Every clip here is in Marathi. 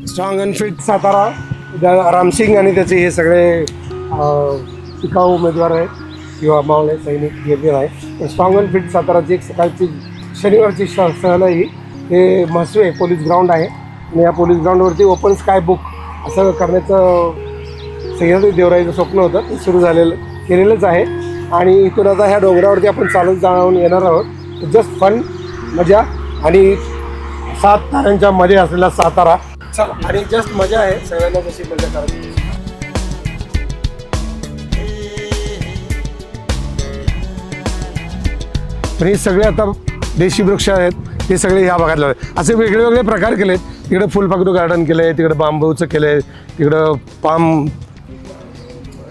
Strong and fit Satara Ramsingh आणि त्याचे हे सगळे शिकाऊ उमेदवार आहेत किंवा मावळे सैनिक गेलेले आहे. स्ट्रॉंग अँड फिट साताराची एक सकाळची शनिवारची सहल ही हे म्हसवे पोलीस ग्राउंड आहे आणि या पोलीस ग्राउंडवरती ओपन स्काय बुक असं करण्याचं सह्याद्री देवराईचं स्वप्न होतं, ते सुरू केलेलंच आहे. आणि इथून आता ह्या डोंगरावरती आपण चालत जाऊन येणार आहोत. जस्ट फन, मजा आणि 7 ताऱ्यांच्या मध्ये असलेला सातारा आणि जस्ट मजा आहे. सगळ्यांना कशी मजा करायची. पण हे सगळे आता देशी वृक्ष आहेत, हे सगळे ह्या भागात लावले. असे वेगळे वेगळे प्रकार केलेत. तिकडे फुलपाखरू गार्डन केलं आहे, तिकडे बांबूचं केलं आहे, तिकडं पाम.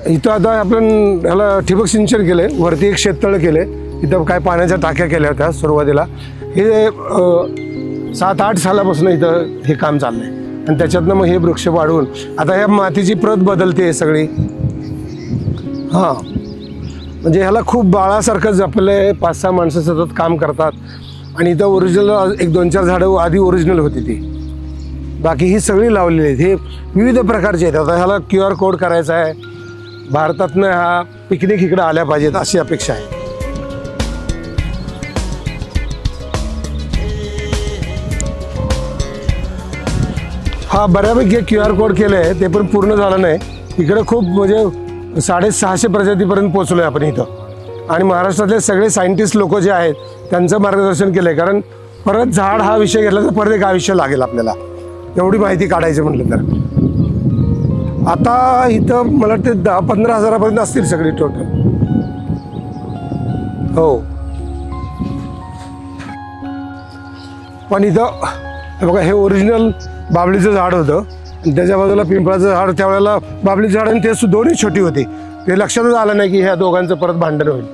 इथं आता आपण ह्याला ठिबक सिंचन केलं आहे. वरती एक शेततळं केलं आहे. इथं काय पाण्याच्या टाक्या केल्या होत्या सुरुवातीला. हे 7-8 सालापासून इथं हे काम चाललं आहे आणि त्याच्यातनं मग हे वृक्ष वाढवून आता ह्या मातीची प्रत बदलते सगळी. हां, म्हणजे ह्याला खूप बाळासारखं जपले. 5-6 माणसं सतत काम करतात आणि इथं ओरिजिनल 1-2-4 झाडं आधी ओरिजिनल होती ती, बाकी ही सगळी लावलेली आहेत. हे विविध प्रकारचे आहेत. आता ह्याला QR कोड करायचा आहे. भारतातनं हा पिकनिक इकडे आल्या पाहिजेत अशी अपेक्षा आहे. हा बऱ्यापैकी QR कोड केलं आहे, ते पण पूर्ण झालं नाही. इकडे खूप म्हणजे 650 प्रजातीपर्यंत पोचलो आहे आपण इथं. आणि महाराष्ट्रातले सगळे सायंटिस्ट लोक जे आहेत त्यांचं मार्गदर्शन केलं आहे. कारण परत झाड हा विषय घेतला तर परत एक आयुष्य लागेल आपल्याला, एवढी माहिती काढायची म्हटलं तर. आता इथं मला वाटते 10-15 हजारापर्यंत असतील सगळी टोटल. हो, पण इथं बघा हे ओरिजिनल बाबळीचं झाड होतं आणि त्याच्या बाजूला पिंपळाचं झाड. त्यावेळेला बाबळीचं झाड आणि ते दोन्ही छोटी होती. ते लक्षातच आलं नाही की ह्या दोघांचं परत भांडण होईल.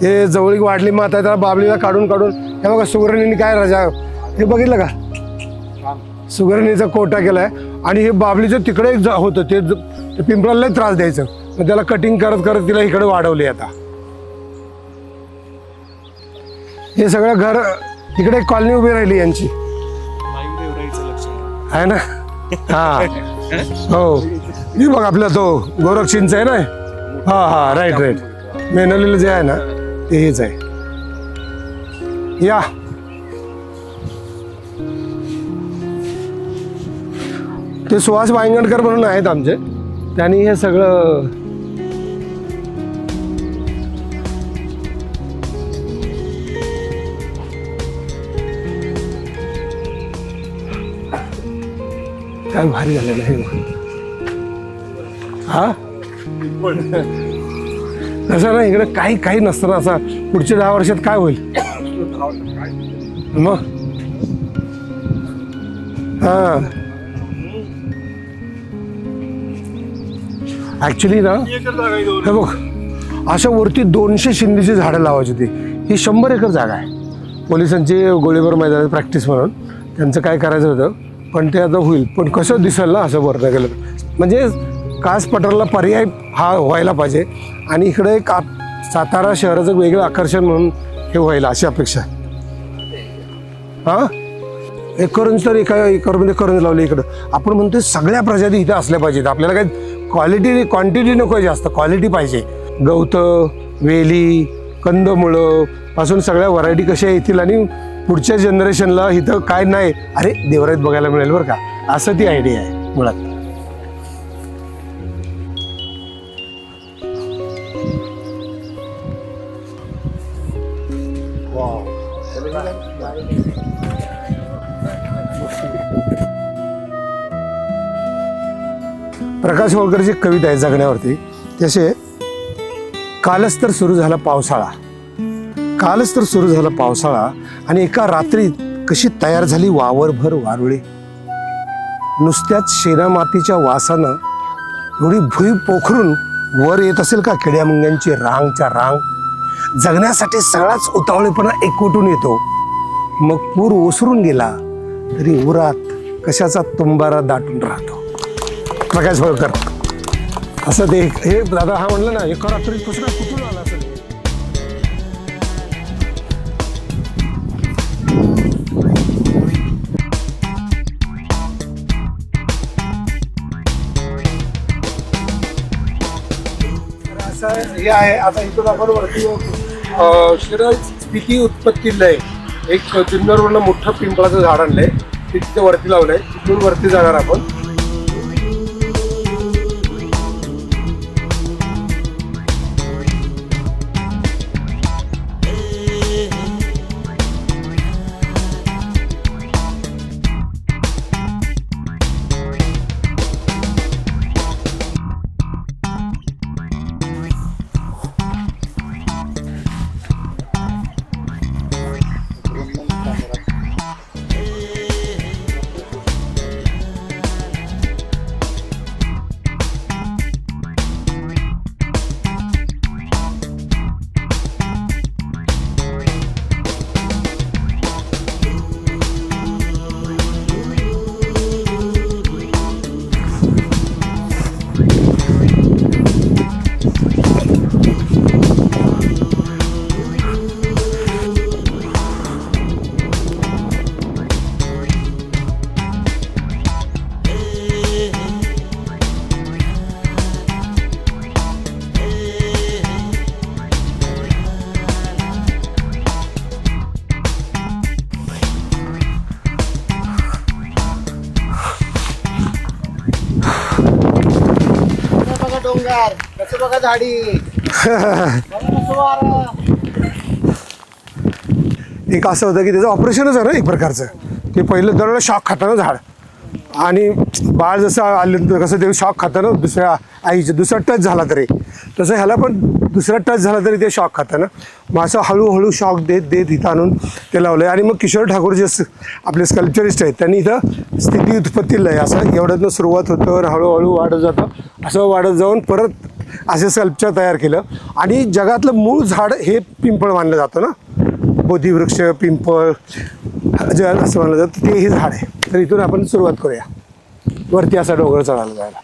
ते जवळीक वाढली, मग आता त्याला बाबळीला काढून हे बघा सुगरणीने काय राजा हे बघितलं का, सुगरणीचा कोटा केलाय. आणि हे बाबळीचं तिकडे एक होतं ते पिंपळाला त्रास द्यायचं, मग त्याला कटिंग करत करत तिला इकडे वाढवली. आता हे सगळं घर इकडे एक कॉलनी उभी राहिली यांची आहे ना. हा हो, हे बघ आपला तो गोरक्षींचा आहे ना. हा राईट मेनवलेलं जे आहे ना ते हेच आहे. या ते सुहास वांगणकर म्हणून आहेत आमचे, त्यांनी हे सगळं काय भारी झालेलं आहे. हा कसं ना इकडे काही नसतं ना. असा पुढच्या 10 वर्षात काय होईल मग. हा ऍक्च्युली ना हे बघ, अशा वरती 200 शिंदीची झाडं लावायची होती. ही 100 एकर जागा आहे. पोलिसांची गोळीबार मैदानात प्रॅक्टिस म्हणून त्यांचं काय करायचं होतं, पण ते आता होईल. पण कसं दिसेल ना असं वरनं गेलं, म्हणजे कास पठाराला पर्याय हा व्हायला पाहिजे. आणि इकडे एक सातारा शहराचं वेगळं आकर्षण म्हणून हे व्हायला अशी अपेक्षा आहे. हां, एक करंज तर एका एकरमध्ये करंज लावले इकडं. आपण म्हणतो सगळ्या प्रजाती इथं असल्या पाहिजेत. आपल्याला काही क्वांटिटी नको आहे, जास्त क्वालिटी पाहिजे. गवतं, वेली, कंदमुळं पासून सगळ्या व्हरायटी कशा येतील आणि पुढच्या जनरेशनला इथं काय नाही अरे देवराईत बघायला मिळेल बरं का, असं ती आयडिया आहे मुळात. प्रकाश होळकरची कविता आहे जगण्यावरती. तसे कालच तर सुरू झाला पावसाळा, कालच तर सुरू झाला पावसाळा आणि एका रात्रीत कशी तयार झाली वावरभर वारुळे. नुसत्याच शेणामातीच्या वासानं एवढी भुई पोखरून वर येत असेल का किड्यामुंग्यांची रांगच्या रांग. जगण्यासाठी सगळाच उतावळेपणा एकवटून येतो. मग पूर ओसरून गेला तरी उरात कशाचा तुंबारा दाटून राहतो. प्रकाश होळकर असं ते हे दादा हा म्हणलं ना एका रात्रीत कसं काय कुठून आला असेल. हे आहे आता इथून आपण वरती शिरळ स्थिती उत्पत्ती लय एक जुन्नरवरनं मोठं पिंपळाचं झाड आणलंय ते तिथे वरती लावलंय. तिथून वरती जाणार आपण. कसं बघा झाडी एक असं होतं की त्याचं ऑपरेशनच आहे ना एक प्रकारचं की पहिलं दरवेळेला शॉक खातं ना झाड आणि बाळ जसं आलं कसं ते शॉक खातं ना दुसऱ्या आईचं दुसरा टच झाला तरी तसं ह्याला पण दुसरा टच झाला तरी ते शॉक खातं ना. मग असं हळूहळू शॉक देत देत इथं आणून ते लावलं आणि मग किशोर ठाकूर जे आपले स्कल्पचरिस्ट आहेत त्यांनी इथं स्थिती उत्पत्ती लय असं एवढ्यातनं सुरुवात होतं आणि हळूहळू वाढत जातं. असं वाढत जाऊन परत असे स्कल्पचर तयार केलं आणि जगातलं मूळ झाड हे पिंपळ मानलं जातं ना. बोधिवृक्ष पिंपळ जे असं मानलं जातं ते हे झाड आहे. तर इथून आपण सुरुवात करूया वरती असा डोंगर चढायला जायला.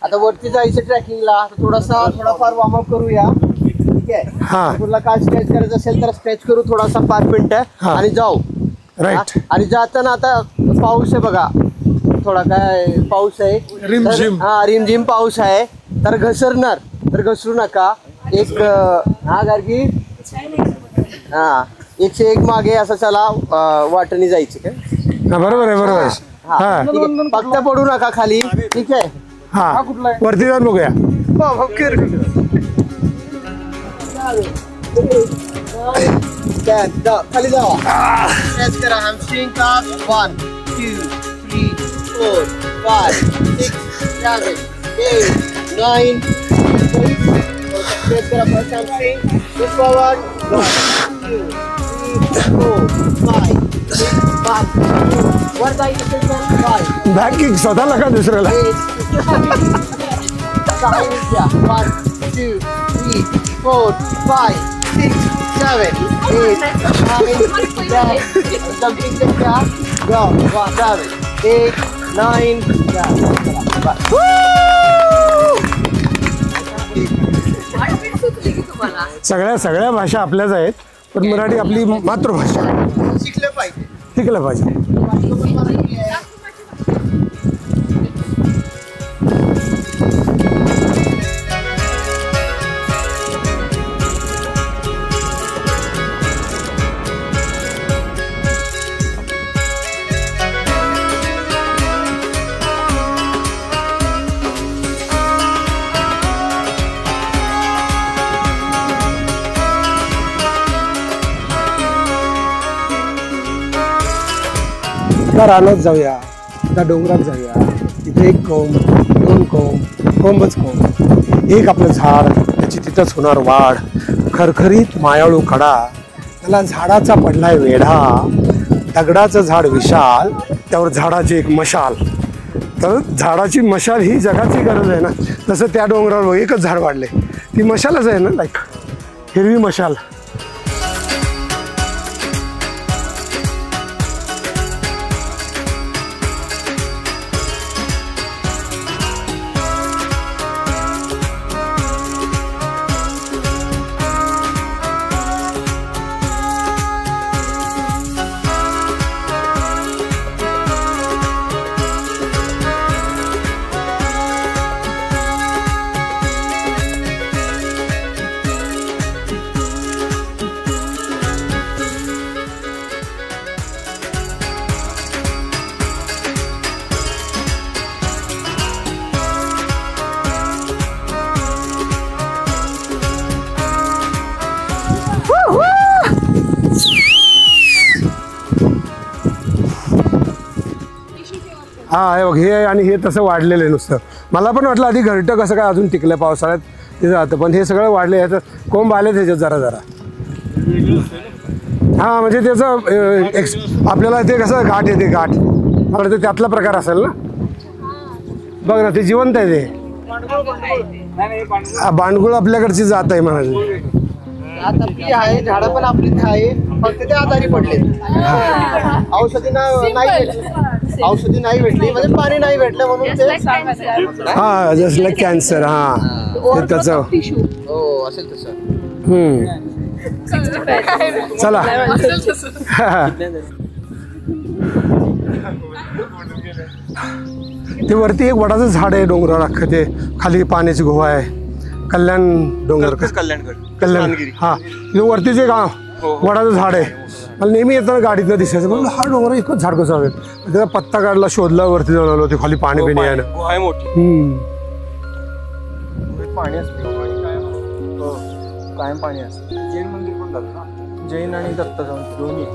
आता वरती जायचं ट्रॅकिंगला थोडाफार वॉर्मअप करूया. ठीक आहे. हा तुला काय स्ट्रेच करायचं असेल तर स्ट्रेच करू थोडासा 5 मिनिटं आणि जाऊ. राईट. आणि जाताना आता पाऊस आहे बघा थोडा काय पाऊस आहे रिमझिम. हा रिमझिम पाऊस आहे तर घसरणार तर घसरू नका. एक हा गार्गी हा 101 मागे असं चला वाटणी जायचं काय. बरोबर आहे बरोबर आहे. हा ठीक आहे. फक्त पडू नका खाली. ठीक आहे. हा वरती जाऊन बघूया. खाली जावा. स्ट्रेच करा. हॅमस्ट्रिंग काफ 1 2 3 4 5 6 7 8 9 स्ट्रेच करा. फर्स्ट हॅमस्ट्रिंग पुश फॉरवर्ड 1 2 3 4 5 6 7 वर जायचं असेल तर 5 बॅक किक स्वतःला का दुसऱ्याला. 1 2 3 4 5 6 7 8 9 10 jumping क्या go 7 8 9 सगळ्या भाषा आपल्याच आहेत पण मराठी आपली मातृभाषा. शिकलं पाहिजे. शिकलं पाहिजे. त्या रानात जाऊया त्या डोंगरात जाऊया. तिथे एक कोंब 2 कोंबच कोंब एक आपलं झाड त्याची तिथंच होणार वाढ. खरखरीत मायाळू कडा त्याला झाडाचा पडलाय वेढा. दगडाचं झाड विशाल त्यावर झाडाची एक मशाल. तर झाडाची मशाल ही जगाची गरज आहे ना. तसं त्या डोंगरावर एकच झाड वाढले ती मशालच आहे ना लाईक हिरवी मशाल. हा हे बघ, हे आणि हे तसं वाढलेलं आहे नुसतं. मला पण वाटलं आधी घरटं कसं काय अजून टिकलं पावसाळ्यात ते जातं, पण हे सगळं वाढले. ह्याचं कोंब आले त्याच्यात जरा जरा. हा म्हणजे त्याचं आपल्याला ते कसं गाठ येते, गाठ मला वाटतं त्यातला प्रकार असेल ना. बघ ना, ते जिवंत आहे ते. बांडगुळ आपल्याकडची जात आहे म्हणाली. आता ती आहे, झाडं पण आपली आहे, फक्त ते आजारी पडले. औषधी नाही भेटली म्हणजे पाणी नाही भेटलं म्हणून ते. हा जस्ट लाईक कॅन्सर. हा ते त्याचं हो असेल तसं. चला. ते वरती एक वडाचं झाड आहे डोंगरावर अख्खं, ते खाली पाण्याची गुहा आहे. कल्याण डोंगर, कल्याण. हा ते वरती जे वडाचं झाड आहे, मला नेहमी येताना गाडीतनं दिसायचं. म्हणून हा डोंगर इतकं झाड कसं हवेल. त्याचा पत्ता काढला, शोधला, वरती जाऊन आलो. ते खाली पाणी पिणे आहे ना. पाणी असते कायम पाणी असते. जैन मंदिर पण झालं ना, जैन आणि दत्त दोन्ही.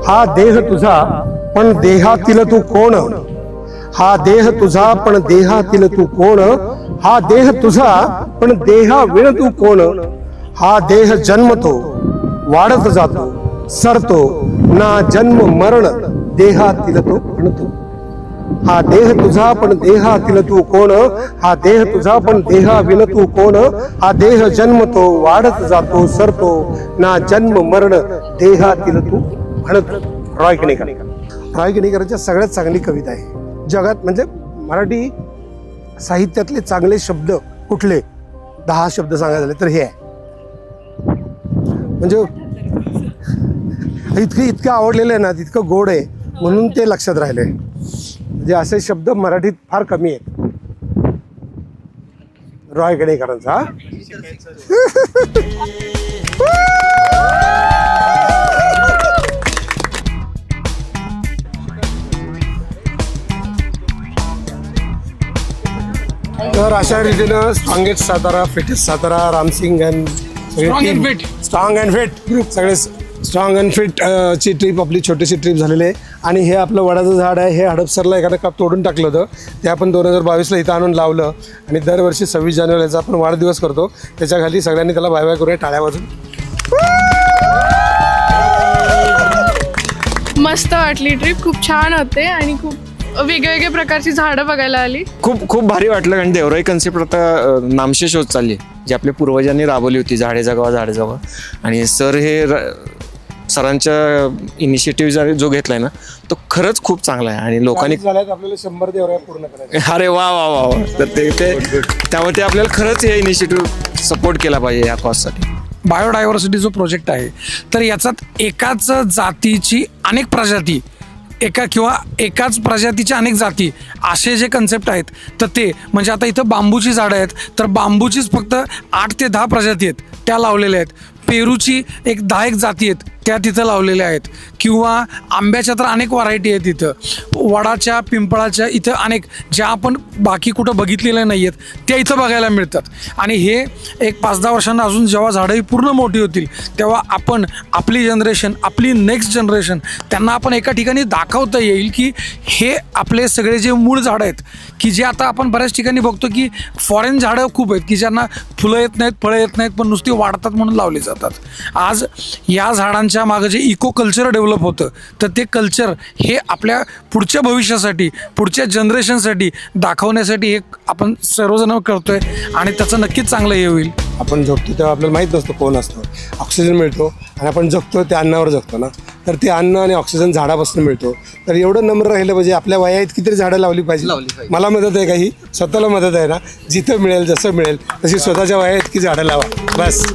हा देह तुझा पण देहातील तू कोण. हा देह तुझा पण देहातील तू कोण. हा देह तुझा पण देहाविण तू कोण. हा देह जन्मतो वाढत जातो सरतो ना जन्म मरण देहातील तो म्हणतो. हा देह तुझा पण देहातील तू कोण, हा देह तुझा पण देहाविन तू कोण, हा देह जन्मतो वाढत जातो सरतो, ना जन्म मरण देहातील तू म्हणत. रॉय किणीकर. रॉय किणीकरांच्या सगळ्यात चांगली कविता आहे जगात. म्हणजे मराठी साहित्यातले चांगले शब्द कुठले 10 शब्द सांगायचे झाले तर हे आहे. म्हणजे इतकं आवडलेलं आहे ना, तितकं गोड आहे म्हणून ते लक्षात राहिले. म्हणजे असे शब्द मराठीत फार कमी आहेत. रॉय किणीकरांचा. तर अशा रीतीनं strongest Satara, fittest Satara, Ramsingh and strong and fit सगळे स्ट्रॉंग अँड फिट ची ट्रिप आपली छोटीशी ट्रिप झालेली आहे. आणि हे आपलं वडाचं झाड आहे, हे हडपसरला एखादं काप तोडून टाकलं होतं, ते आपण 2022ला इथं आणून लावलं. आणि दरवर्षी 26 जानेवारीचा आपण वाढदिवस करतो. त्याच्या खाली सगळ्यांनी त्याला बाय बाय करूया टाळ्या वाजून. मस्त वाटली ट्रिप, खूप छान होते आणि खूप वेगवेगळ्या प्रकारची झाडं बघायला आली. खूप भारी वाटलं. कारण देवराई कन्सेप्ट आता नामशेष होत चालली, जी आपल्या पूर्वजांनी राबवली होती, झाडे जगवा झाडे जगवा. आणि सर हे सरांच्या इनिशिएटिव्ह जो घेतलाय ना तो खरंच खूप चांगला आहे. आणि लोकांनी आपल्याला 100 देवराया पूर्ण करायचे. अरे वा वा वा वा. तर ते त्यामुळे ते आपल्याला खरंच हे इनिशिएटिव्ह सपोर्ट केला पाहिजे या कॉजसाठी. बायोडायव्हर्सिटी जो प्रोजेक्ट आहे तर याच्यात एकाच जातीची अनेक प्रजाती, एकाच प्रजातीच्या अनेक जाती असे जे कन्सेप्ट आहेत तर ते म्हणजे आता इथं बांबूची झाडं आहेत तर बांबूचीच फक्त 8 ते 10 प्रजाती आहेत त्या लावलेल्या आहेत. पेरूची 10 जाती आहेत त्या तिथं लावलेल्या आहेत. किंवा आंब्याच्या तर अनेक व्हरायटी आहेत इथं, वडाच्या, पिंपळाच्या इथं अनेक ज्या आपण बाकी कुठं बघितलेल्या नाही आहेत त्या इथं बघायला मिळतात. आणि हे एक 5-10 वर्षांना अजून जेव्हा झाडं पूर्ण मोठी होतील तेव्हा आपण आपली जनरेशन, आपली नेक्स्ट जनरेशन त्यांना आपण एका ठिकाणी दाखवता येईल की हे आपले सगळे जे मूळ झाडं आहेत की जे आता आपण बऱ्याच ठिकाणी बघतो की फॉरेन झाडं खूप आहेत की ज्यांना फुलं येत नाहीत, फळं येत नाहीत, पण नुसती वाढतात म्हणून लावली जातात. आज या झाडांच्या मागे जे इको कल्चर डेव्हलप होतं तर ते कल्चर हे आपल्या पुढच्या भविष्यासाठी, पुढच्या जनरेशनसाठी दाखवण्यासाठी हे आपण सर्वजण करतोय आणि त्याचं नक्कीच चांगलं हे होईल. आपण जगतो तेव्हा आपल्याला माहीत नसतं कोण असतं, ऑक्सिजन मिळतो आणि आपण जगतो त्या अन्नावर जगतो ना, तर ते अन्न आणि ऑक्सिजन झाडापासून मिळतो. तर एवढं नम्र राहिलं पाहिजे, आपल्या वयात कितीतरी झाडं लावली पाहिजे. मला मदत आहे काही, स्वतःला मदत आहे ना, जिथं मिळेल जसं मिळेल तशी स्वतःच्या वयात की झाडं लावा बस.